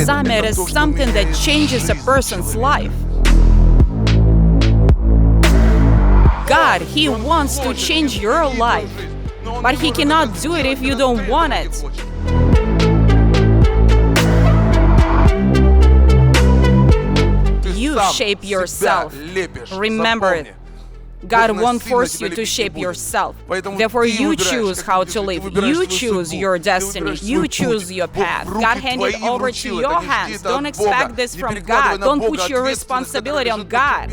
summit is something that changes a person's life. God, He wants to change your life, but He cannot do it if you don't want it. You shape yourself. Remember it. God won't force you to shape yourself. Therefore, you choose how to live. You choose your destiny. You choose your path. God handed it over to your hands. Don't expect this from God. Don't put your responsibility on God.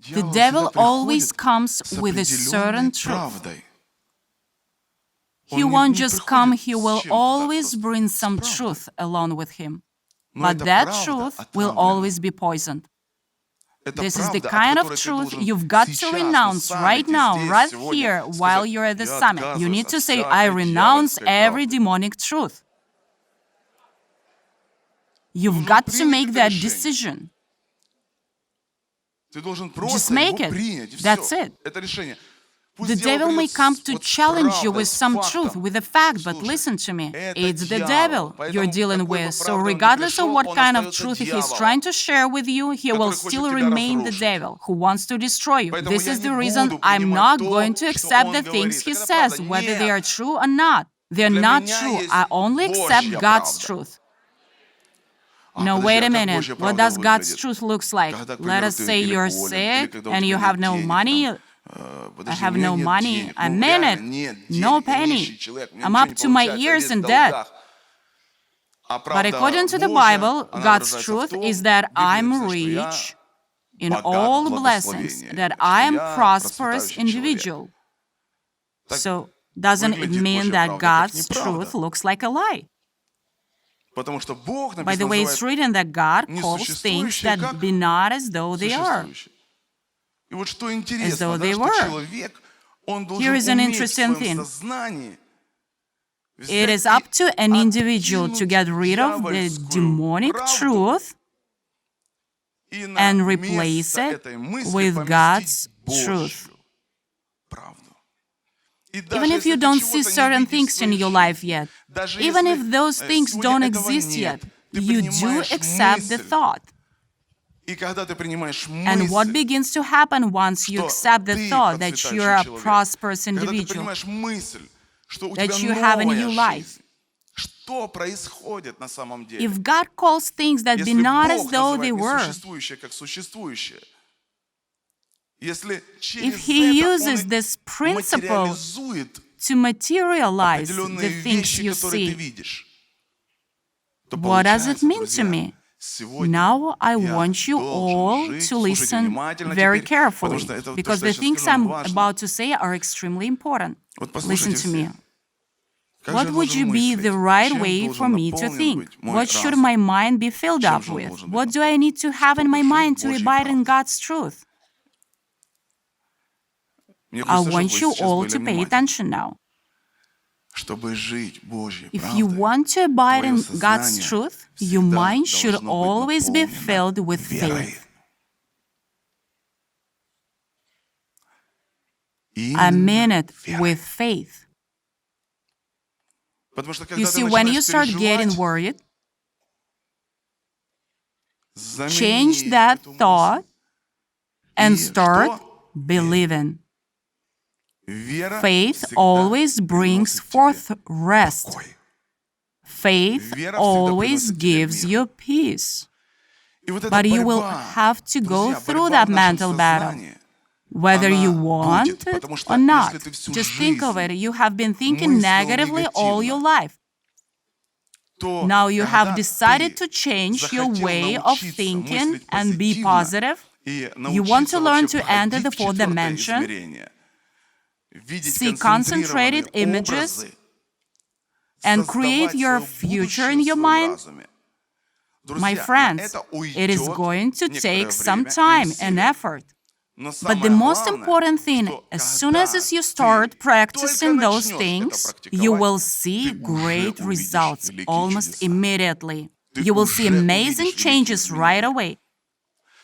The devil always comes with a certain truth. He won't just come, he will always bring some truth along with him. But that truth will always be poisoned. This is the kind of truth you've got to renounce right now, right here, while you're at the summit. You need to say, I renounce every demonic truth. You've got to make that decision. Just make it. That's it. The devil may come to challenge you with some truth, with a fact, but listen to me. It's the devil you're dealing with. So regardless of what kind of truth he's trying to share with you, he will still remain the devil who wants to destroy you. This is the reason I'm not going to accept the things he says, whether they are true or not. They're not true. I only accept God's truth. No, wait a minute. What does God's truth look like? Let us say you're sick and you have no money. I have no money. I mean it. No penny. I'm up to my ears in debt. But according to the Bible, God's truth is that I'm rich in all blessings, that I am a prosperous individual. So, doesn't it mean that God's truth looks like a lie? By the way, it's written that God calls things that be not as though they are, as though they were. Here is an interesting thing. It is up to an individual to get rid of the demonic truth and replace it with God's truth. Even if you don't see certain things in your life yet, even if those things don't exist yet, you do accept the thought. And what begins to happen once you accept the thought that you're a prosperous individual, that you have a new life? If God calls things that be not as though they were, if He uses this principle to materialize the things you see, what does it mean to me? Now I want you all to listen very carefully, because the things I'm about to say are extremely important. Listen to me. What would you be the right way for me to think? What should my mind be filled up with? What do I need to have in my mind to abide in God's truth? I want you all to pay attention now. If you want to abide in God's truth, your mind should always be filled with faith. I mean it, with faith. You see, when you start getting worried, change that thought and start believing. Faith always brings forth rest. Faith always gives you peace. But you will have to go through that mental battle, whether you want it or not. Just think of it. You have been thinking negatively all your life. Now you have decided to change your way of thinking and be positive. You want to learn to enter the fourth dimension, see concentrated images, and create your future in your mind. My friends, it is going to take some time and effort. But the most important thing, as soon as you start practicing those things, you will see great results almost immediately. You will see amazing changes right away.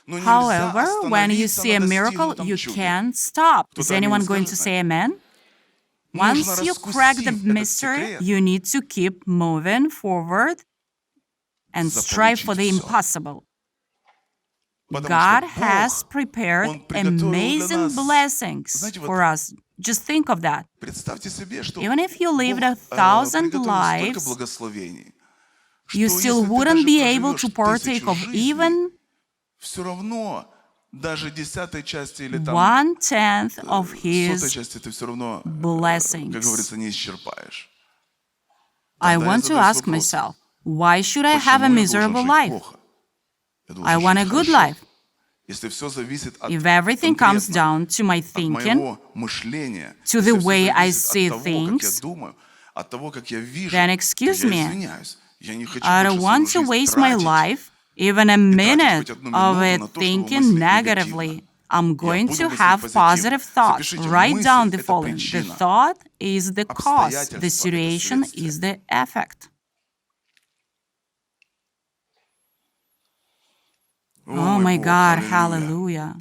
However, when you see a miracle, you can't stop. Is anyone going to say amen? Once you crack the mystery, you need to keep moving forward and strive for the impossible. God has prepared amazing blessings for us. Just think of that. Even if you lived 1,000 lives, you still wouldn't be able to partake of even 1/10 of His blessings. I want to ask myself, why should I have a miserable life? I want a good life. If everything comes down to my thinking, to the way I see things, then excuse me, I don't want to waste my life, even a minute of it thinking negatively. I'm going to have positive thoughts. Write down the following. The thought is the cause. The situation is the effect. Oh my God, hallelujah.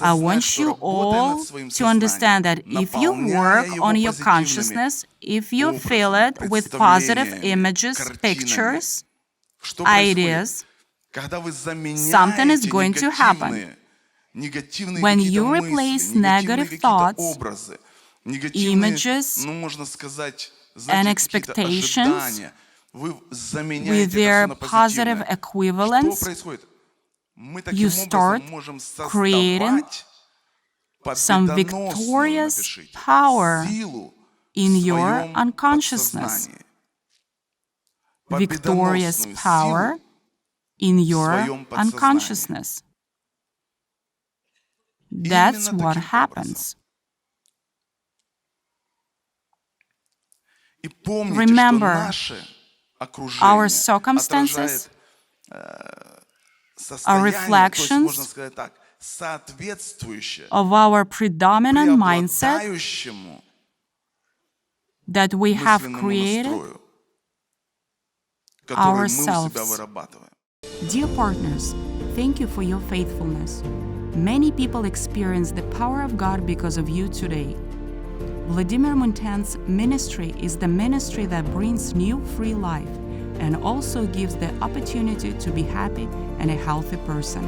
I want you all to understand that if you work on your consciousness, if you fill it with positive images, pictures, ideas, something is going to happen. When you replace negative thoughts, images, and expectations with their positive equivalents, you start creating some victorious power in your unconsciousness. Victorious power in your unconsciousness. That's what happens. Remember, our circumstances are reflections of our predominant mindset that we have created ourselves. Dear partners, thank you for your faithfulness. Many people experience the power of God because of you today. Vladimir Muntian's ministry is the ministry that brings new free life and also gives the opportunity to be happy and a healthy person.